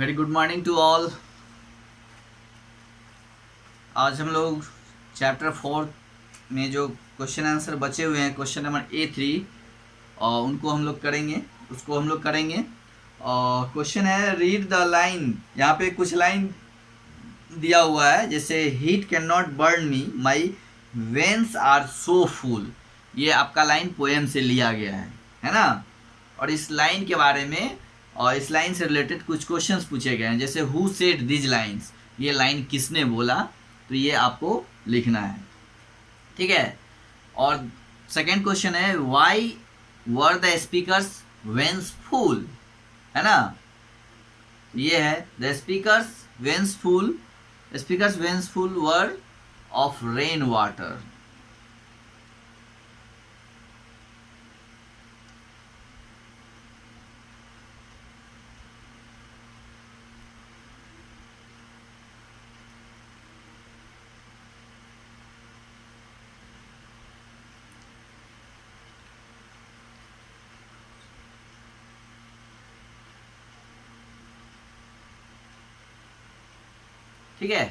Very good morning to all. आज हम लोग चैप्टर 4 में जो क्वेश्चन आंसर बचे हुए हैं, क्वेश्चन नंबर A3, और उनको हम लोग करेंगे, उसको हम लोग करेंगे। और क्वेश्चन है रीड द लाइन। यहाँ पे कुछ लाइन दिया हुआ है, जैसे heat can not burn me, my veins are so full. ये आपका लाइन पोएम से लिया गया है ना। और इस लाइन के बारे में और इस लाइन से रिलेटेड कुछ क्वेश्चंस पूछे गए हैं, जैसे हु सेड दिज लाइन्स, ये लाइन किसने बोला, तो ये आपको लिखना है, ठीक है। और सेकेंड क्वेश्चन है why were the speakers veins full, है ना। ये है the speakers veins full were of rain water. ठीक है,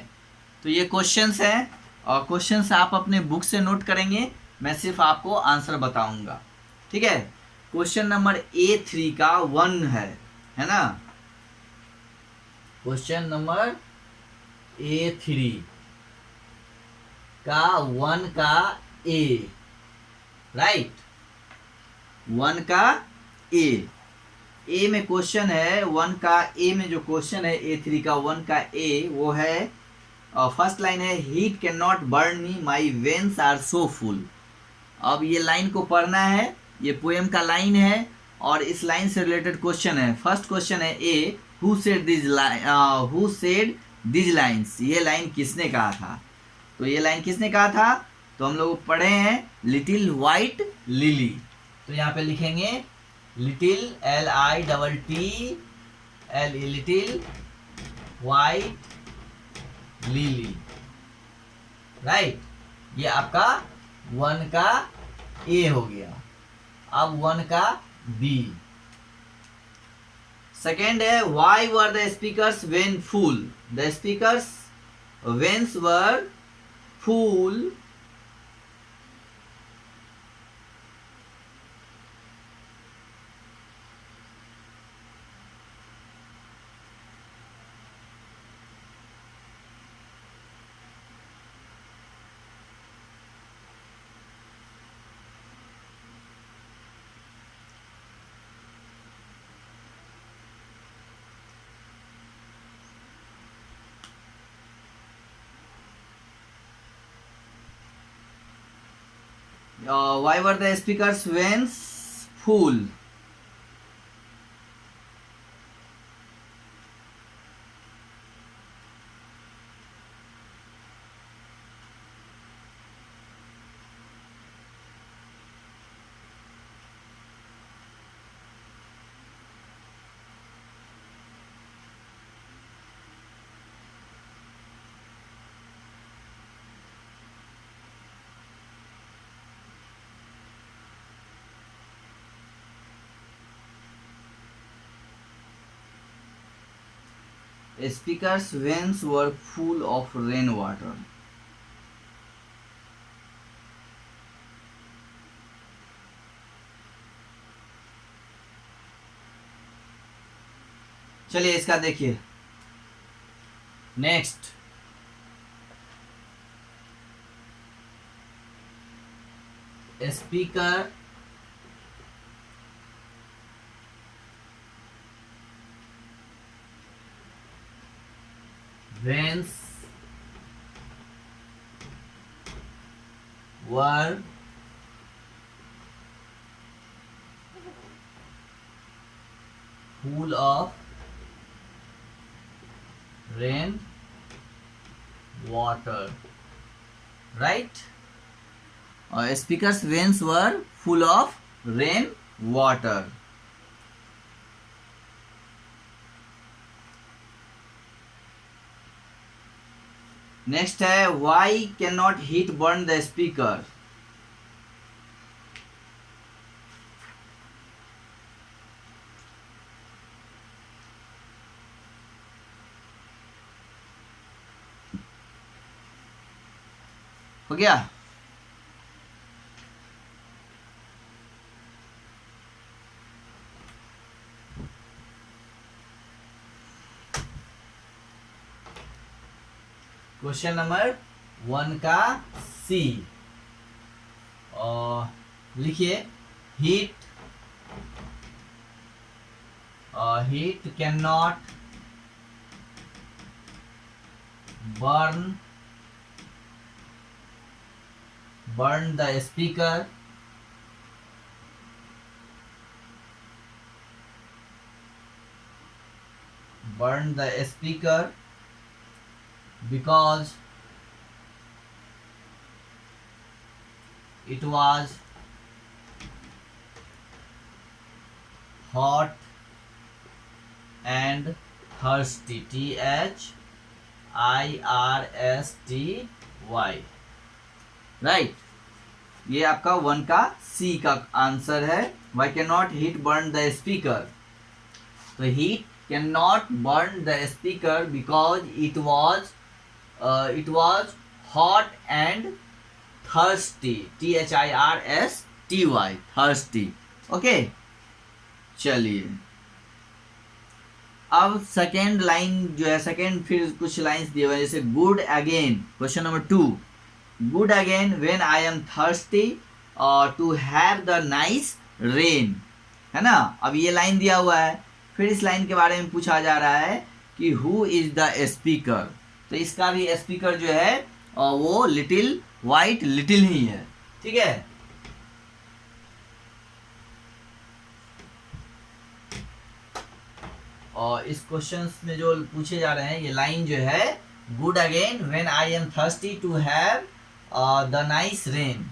तो ये क्वेश्चंस हैं और क्वेश्चंस आप अपने बुक से नोट करेंगे, मैं सिर्फ आपको आंसर बताऊंगा, ठीक है। क्वेश्चन नंबर A3 का 1 है ना। क्वेश्चन नंबर A3 का 1 का A, राइट, 1 का ए में क्वेश्चन है। 1 का ए में जो क्वेश्चन है A3 का 1 का ए, वो है फर्स्ट लाइन है heat can not burn me, my veins are so full. अब ये लाइन को पढ़ना है, ये पोएम का लाइन है और इस लाइन से रिलेटेड क्वेश्चन है। फर्स्ट क्वेश्चन है ए, हु सेड दिज लाइन्स, ये लाइन किसने कहा था। तो ये लाइन किसने कहा था, तो हम लोग पढ़े हैं लिटिल व्हाइट लिली। तो यहाँ पे लिखेंगे little LITTLE little white lily, right. ये आपका 1 का ए हो गया। अब 1 का बी, सेकेंड है why were the speakers when full, the speakers veins were full why were the speakers veins full. Speaker's veins were full of rainwater. चलिए इसका देखिए next. Speaker veins were full of rain water, right. Speaker's veins were full of rain water. Next है why can not heat burn the speaker. हो गया। Question number 1 का C, और लिखिए heat can not burn the speaker because it was hot and thirsty. THIRSTY, right. ये आपका 1 का C का आंसर है। Why can not heat burn the speaker, तो heat can not burn the speaker because it was hot and thirsty, THIRSTY, thirsty. Okay, चलिए अब second line जो है, सेकेंड फिर कुछ लाइंस दिए हुए हैं, जैसे good again, question number 2, good again when I am thirsty to have the nice rain, है ना। अब ये लाइन दिया हुआ है, फिर इस लाइन के बारे में पूछा जा रहा है कि हु इज द स्पीकर, तो इसका भी स्पीकर जो है वो लिटिल वाइट लिटिल ही है, ठीक है। और इस क्वेश्चन में जो पूछे जा रहे हैं, ये लाइन जो है, good again when I am thirsty to have the nice rain,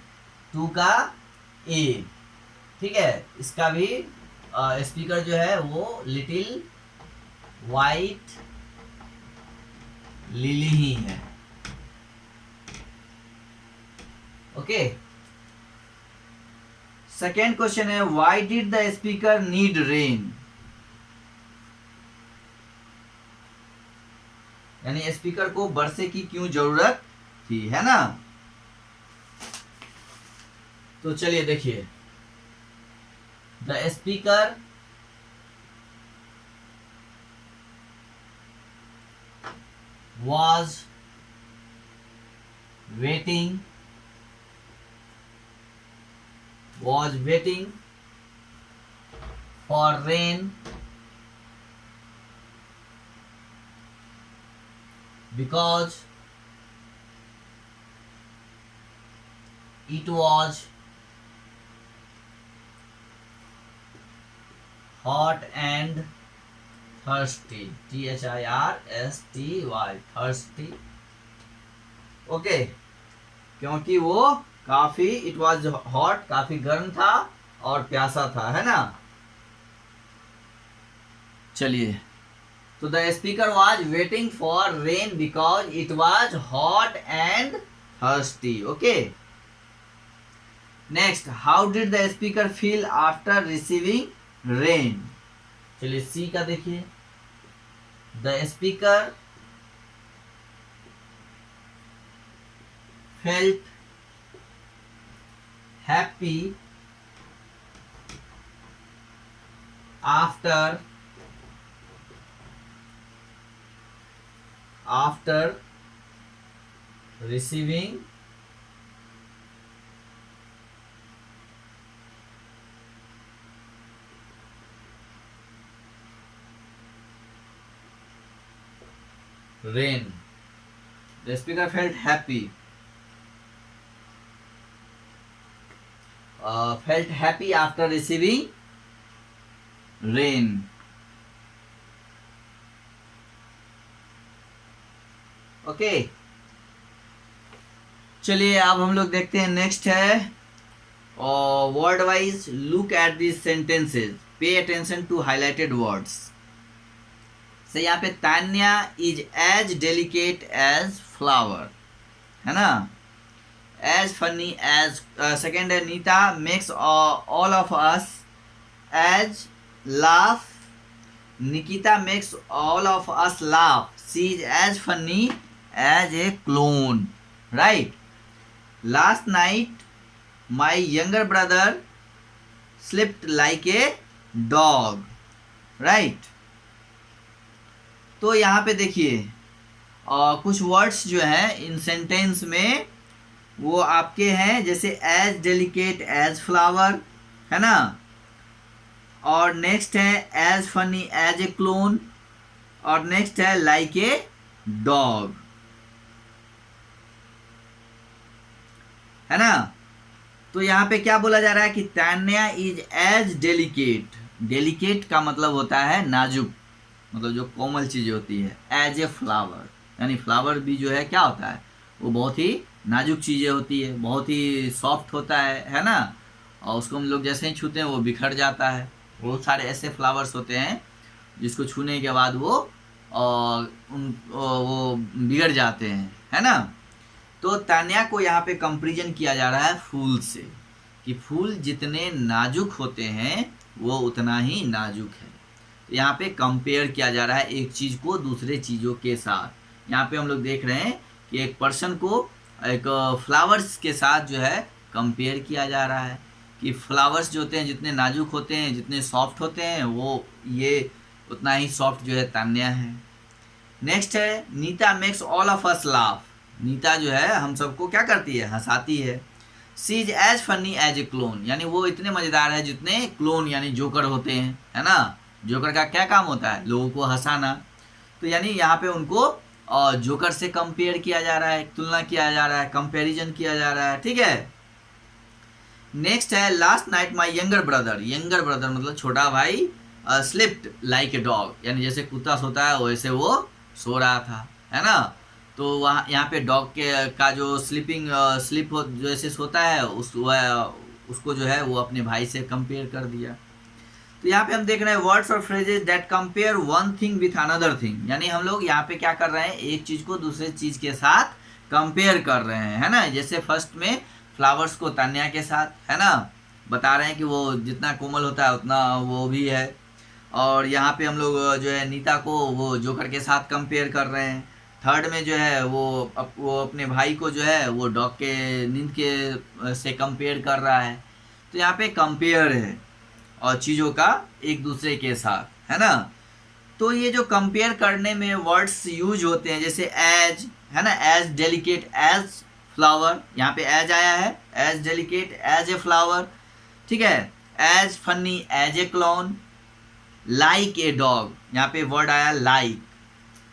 2 का ए, ठीक है। इसका भी स्पीकर जो है वो लिटिल वाइट लिली ही है, ओके। सेकेंड क्वेश्चन है, why did the speaker need rain, यानी स्पीकर को वर्षे की क्यों जरूरत थी, है ना। तो चलिए देखिए, the speaker was waiting for rain because it was hot and thirsty, thirsty, thirsty, okay. क्योंकि वो काफी, इट वॉज हॉट, काफी गर्म था और प्यासा था, है ना। चलिए, तो the speaker was waiting for rain because it was hot and thirsty, okay. Next, how did the speaker feel after receiving rain, चलिए सी का देखिए, the speaker felt happy after receiving rain. The speaker felt happy. Felt happy after receiving rain. Okay, चलिए अब हम लोग देखते हैं, next है word wise look at this sentences, pay attention to highlighted words. से यहाँ पे Tanya is as delicate as flower, है ना, एज फनी एज, सेकेंड है Nita makes all of us as laugh, Nikita makes all of us laugh, she is as funny as a clown, right. Last night my younger brother slipped like a dog, right. तो यहाँ पे देखिए कुछ words जो हैं इन sentence में वो आपके हैं, जैसे एज डेलिकेट एज फ्लावर, है ना। और नेक्स्ट है as funny as a clown, और नेक्स्ट है लाइक ए डॉग, है ना। तो यहाँ पे क्या बोला जा रहा है कि Tanya is as delicate. Delicate का मतलब होता है नाजुक, मतलब जो कोमल चीज़ होती है, एज ए फ्लावर, यानी फ्लावर भी जो है क्या होता है, वो बहुत ही नाजुक चीज़ें होती है, बहुत ही सॉफ्ट होता है ना। और उसको हम लोग जैसे ही छूते हैं वो बिखर जाता है। बहुत सारे ऐसे फ्लावर्स होते हैं जिसको छूने के बाद वो बिगड़ जाते हैं, है ना। तो तान्या को यहाँ पे कंपैरिजन किया जा रहा है फूल से, कि फूल जितने नाजुक होते हैं वो उतना ही नाजुक है। तो यहाँ पे कंपेयर किया जा रहा है एक चीज़ को दूसरे चीज़ों के साथ। यहाँ पे हम लोग देख रहे हैं कि एक पर्सन को एक फ्लावर्स के साथ जो है कंपेयर किया जा रहा है, कि फ्लावर्स जो होते हैं जितने नाजुक होते हैं, जितने सॉफ्ट होते हैं, वो ये उतना ही सॉफ्ट जो है तान्या है। नेक्स्ट है Nita makes all of us laugh. Nita जो है हम सबको क्या करती है, हंसाती है। She is as funny as a clown, यानी वो इतने मज़ेदार है जितने क्लोन यानी जोकर होते हैं, है ना। जोकर का क्या काम होता है, लोगों को हंसाना। तो यानी यहाँ पे उनको जोकर से कंपेयर किया जा रहा है, तुलना किया जा रहा है, कंपैरिजन किया जा रहा है, ठीक है। नेक्स्ट है last night my younger brother. Younger brother मतलब छोटा भाई, स्लिप्ड लाइक ए डॉग, यानी जैसे कुत्ता सोता है वैसे वो सो रहा था, है ना। तो वहाँ यहाँ पे डॉग का जो स्लिप हो जैसे सोता है उसको जो है वो अपने भाई से कंपेयर कर दिया। तो यहाँ पे हम देख रहे हैं वर्ड्स और phrases that compare one thing with another thing, यानी हम लोग यहाँ पे क्या कर रहे हैं, एक चीज़ को दूसरे चीज़ के साथ कंपेयर कर रहे हैं, है ना। जैसे फर्स्ट में फ्लावर्स को तान्या के साथ, है ना, बता रहे हैं कि वो जितना कोमल होता है उतना वो भी है। और यहाँ पे हम लोग जो है नीता को वो जोकर के साथ कंपेयर कर रहे हैं। थर्ड में जो है वो अपने भाई को जो है वो डॉग के नींद के से कंपेयर कर रहा है। तो यहाँ पे कंपेयर है और चीज़ों का एक दूसरे के साथ, है ना। तो ये जो कंपेयर करने में वर्ड्स यूज होते हैं, जैसे एज, है ना, एज डेलिकेट एज फ्लावर, यहाँ पे एज आया है, as delicate as a flower, ठीक है। As funny as a clown, like a dog, यहाँ पे वर्ड आया लाइक,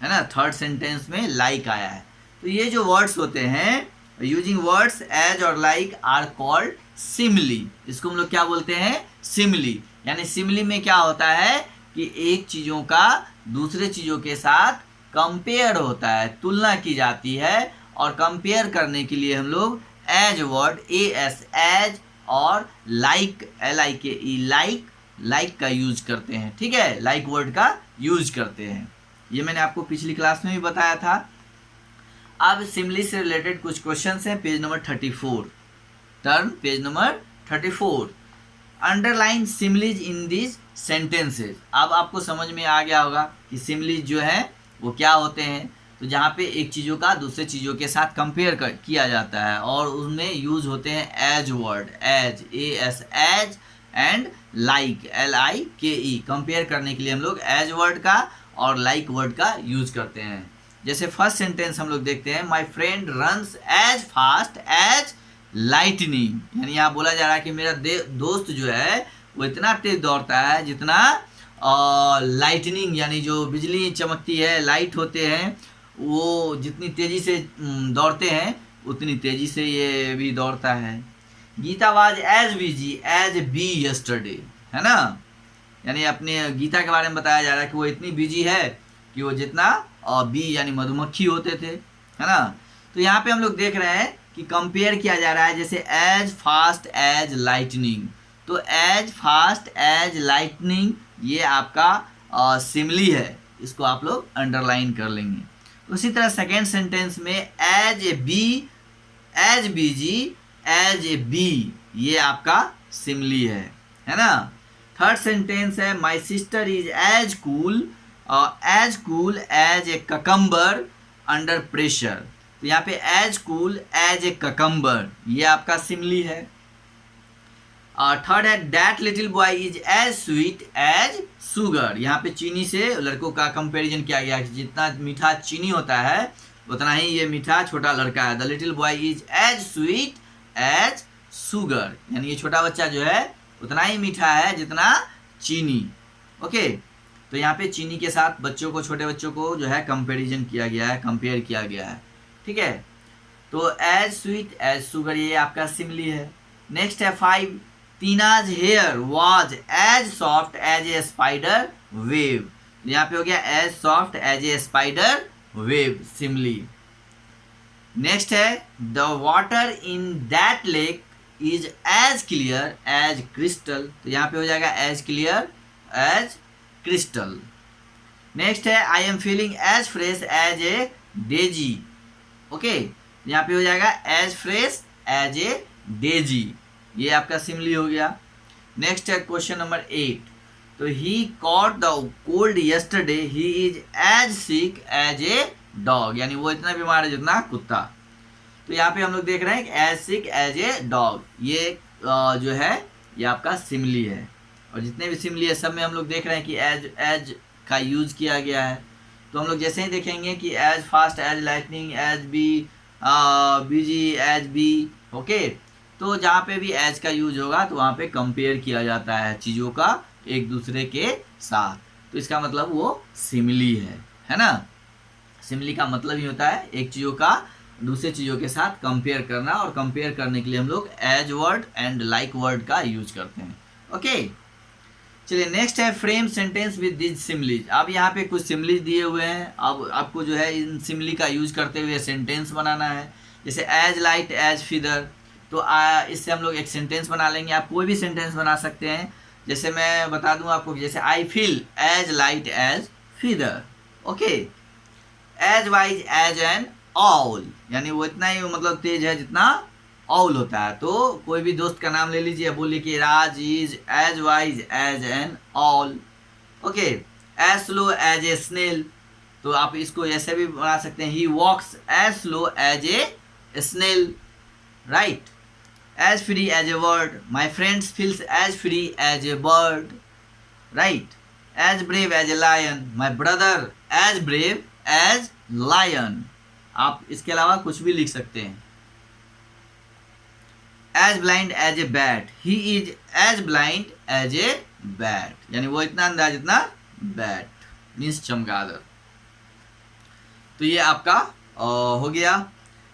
है ना, थर्ड सेंटेंस में लाइक आया है। तो ये जो वर्ड्स होते हैं, यूजिंग वर्ड्स एज और लाइक आर कॉल्ड सिमिली। इसको हम लोग क्या बोलते हैं, सिमिली। यानी सिमिली में क्या होता है कि एक चीज़ों का दूसरे चीज़ों के साथ कंपेयर होता है, तुलना की जाती है। और कंपेयर करने के लिए हम लोग एज वर्ड एज और लाइक LIKE लाइक का यूज करते हैं, ठीक है, लाइक वर्ड का यूज करते हैं। ये मैंने आपको पिछली क्लास में भी बताया था। अब सिमिली से रिलेटेड कुछ क्वेश्चंस हैं, page number 34, turn page number 34। Underline similes in this sentences. अब आपको समझ में आ गया होगा कि सिमिलीज जो है वो क्या होते हैं। तो जहाँ पे एक चीज़ों का दूसरे चीज़ों के साथ कंपेयर किया जाता है और उसमें यूज होते हैं as word, as and like LIKE। Compare करने के लिए हम लोग एज वर्ड का और लाइक वर्ड का यूज करते हैं। जैसे फर्स्ट सेंटेंस हम लोग देखते हैं, my friend runs as fast as lightning, यानी यहाँ बोला जा रहा है कि मेरा दोस्त जो है वो इतना तेज दौड़ता है जितना लाइटनिंग, यानी जो बिजली चमकती है, लाइट होते हैं, वो जितनी तेज़ी से दौड़ते हैं उतनी तेज़ी से ये भी दौड़ता है। Gita was as busy as bee yesterday, है ना, यानी अपने गीता के बारे में बताया जा रहा है कि वो इतनी बिजी है कि वो जितना बी यानी मधुमक्खी होते थे, है ना। तो यहाँ पे हम लोग देख रहे हैं कि कंपेयर किया जा रहा है, जैसे एज फास्ट एज लाइटनिंग। तो एज फास्ट एज लाइटनिंग ये आपका सिमिली है, इसको आप लोग अंडरलाइन कर लेंगे। उसी तरह सेकेंड सेंटेंस में as a bee as busy as a bee, ये आपका सिमिली है ना। थर्ड सेंटेंस है my sister is as cool as a cucumber under pressure. तो यहाँ पे as cool as a cucumber, ये आपका सिमली है। थर्ड है that little boy is as sweet as sugar, यहाँ पे चीनी से लड़कों का कंपैरिजन किया गया है, जितना मीठा चीनी होता है उतना ही ये मीठा छोटा लड़का है। The little boy is as sweet as sugar, यानी ये छोटा बच्चा जो है उतना ही मीठा है जितना चीनी। ओके, तो यहाँ पे चीनी के साथ बच्चों को, छोटे बच्चों को जो है कंपैरिजन किया गया है, कंपेयर किया गया है। ठीक है, तो एज स्वीट एज सुगर ये आपका सिमली है। नेक्स्ट है 5, Tina's hair was as soft as a spider web, यहाँ पे हो गया as soft as a spider web simile. Next है the water in that lake is as clear as crystal, तो यहाँ पे हो जाएगा as clear as crystal. Next है I am feeling as fresh as a daisy, okay, यहाँ पे हो जाएगा as fresh as a daisy, ये आपका सिमली हो गया। नेक्स्ट है क्वेश्चन नंबर 8, तो he caught the cold yesterday he is as sick as a dog, यानी वो इतना बीमार है जितना कुत्ता। तो यहाँ पे हम लोग देख रहे हैं as sick as a dog, ये जो है ये आपका सिमली है। और जितने भी सिमली है सब में हम लोग देख रहे हैं कि एज का यूज किया गया है। तो हम लोग जैसे ही देखेंगे कि as fast as lightning as bee busy as bee, okay, तो जहाँ पे भी एज का यूज होगा तो वहाँ पे कंपेयर किया जाता है चीज़ों का एक दूसरे के साथ, तो इसका मतलब वो सिमली है ना। सिमली का मतलब ही होता है एक चीज़ों का दूसरे चीज़ों के साथ कंपेयर करना, और कंपेयर करने के लिए हम लोग as word and like word का यूज करते हैं। ओके, चलिए नेक्स्ट है frame sentence with this similes. अब यहाँ पे कुछ सिमलीज दिए हुए हैं, अब आपको जो है इन सिमली का यूज करते हुए सेंटेंस बनाना है। जैसे एज लाइट एज फिदर, तो इससे हम लोग एक सेंटेंस बना लेंगे। आप कोई भी सेंटेंस बना सकते हैं, जैसे मैं बता दूं आपको, जैसे I feel as light as feather, okay, as wise as an owl, यानी वो इतना ही मतलब तेज है जितना ऑल होता है। तो कोई भी दोस्त का नाम ले लीजिए, बोलिए कि Raj is as wise as an owl, okay, as slow as a snail, तो आप इसको ऐसे भी बना सकते हैं, he walks as slow as a snail, right, as free as a bird, my friends feels as free as a bird, right, as brave as a lion, my brother as brave as lion. आप इसके अलावा कुछ भी लिख सकते हैं। As blind as a bat, he is as blind as a bat, यानी वो इतना अंधा जितना बैट, मीन्स चमगादड़। तो ये आपका हो गया।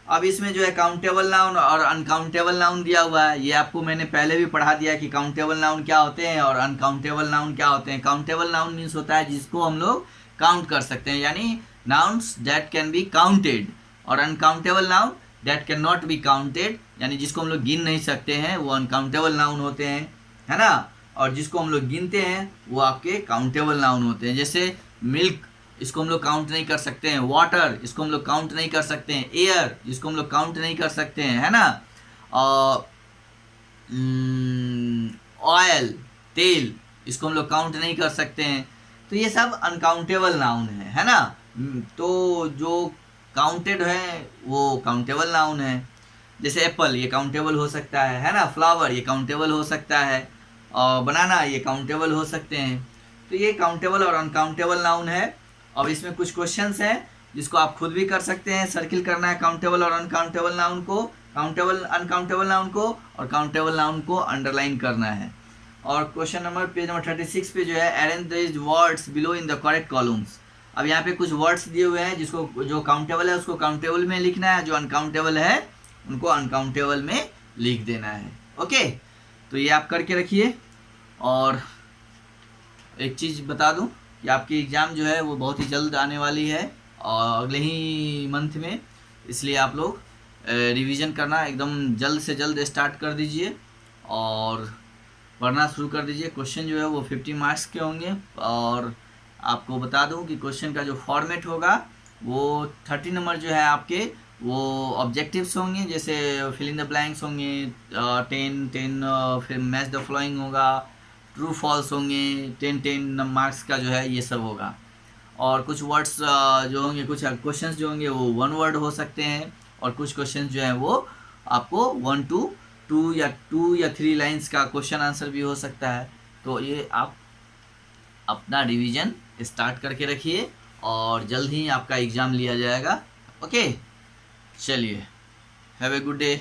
अब इसमें जो है काउंटेबल नाउन और अनकाउंटेबल नाउन दिया हुआ है, ये आपको मैंने पहले भी पढ़ा दिया कि काउंटेबल नाउन क्या होते हैं और अनकाउंटेबल नाउन क्या होते हैं। काउंटेबल नाउन मीन्स होता है जिसको हम लोग काउंट कर सकते हैं, यानी nouns that can be counted, और uncountable noun that can not be counted, यानी जिसको हम लोग गिन नहीं सकते हैं वो अनकाउंटेबल नाउन होते हैं, है ना। और जिसको हम लोग गिनते हैं वो आपके काउंटेबल नाउन होते हैं। जैसे मिल्क, इसको हम लोग काउंट नहीं कर सकते हैं, वाटर इसको हम लोग काउंट नहीं कर सकते हैं, एयर जिसको हम लोग काउंट नहीं कर सकते हैं, है ना, ऑयल तेल इसको हम लोग काउंट नहीं कर सकते हैं। तो ये सब अनकाउंटेबल नाउन है ना। तो जो काउंटेड है वो काउंटेबल नाउन है। जैसे एप्पल ये काउंटेबल हो सकता है ना, फ्लावर ये काउंटेबल हो सकता है, और बनाना ये काउंटेबल हो सकते हैं। तो ये काउंटेबल और अनकाउंटेबल नाउन है। अब इसमें कुछ क्वेश्चंस हैं जिसको आप खुद भी कर सकते हैं, सर्किल करना है काउंटेबल और अनकाउंटेबल नाउन को, काउंटेबल अनकाउंटेबल नाउन को, और काउंटेबल नाउन को अंडरलाइन करना है। और क्वेश्चन नंबर पेज नंबर 36 पे जो है arrange these words below in the correct columns. अब यहाँ पे कुछ वर्ड्स दिए हुए हैं, जिसको जो काउंटेबल है उसको काउंटेबल में लिखना है, जो अनकाउंटेबल है उनको अनकाउंटेबल में लिख देना है। ओके, तो ये आप करके रखिए। और एक चीज़ बता दूं कि आपकी एग्ज़ाम जो है वो बहुत ही जल्द आने वाली है, और अगले ही मंथ में, इसलिए आप लोग रिवीजन करना एकदम जल्द से जल्द स्टार्ट कर दीजिए और पढ़ना शुरू कर दीजिए। क्वेश्चन जो है वो 50 मार्क्स के होंगे, और आपको बता दूं कि क्वेश्चन का जो फॉर्मेट होगा वो 30 नंबर जो है आपके वो ऑब्जेक्टिव्स होंगे, जैसे फिल इन द ब्लैंक्स होंगे 10 फिर मैच द फॉलोइंग होगा, ट्रू फॉल्स होंगे 10 मार्क्स का जो है ये सब होगा। और कुछ वर्ड्स जो होंगे, कुछ क्वेश्चंस जो होंगे वो 1 वर्ड हो सकते हैं, और कुछ क्वेश्चन जो हैं वो आपको 1 to 2 या 3 लाइंस का क्वेश्चन आंसर भी हो सकता है। तो ये आप अपना रिवीजन स्टार्ट करके रखिए और जल्द ही आपका एग्ज़ाम लिया जाएगा। ओके, चलिए, हैव ए गुड डे।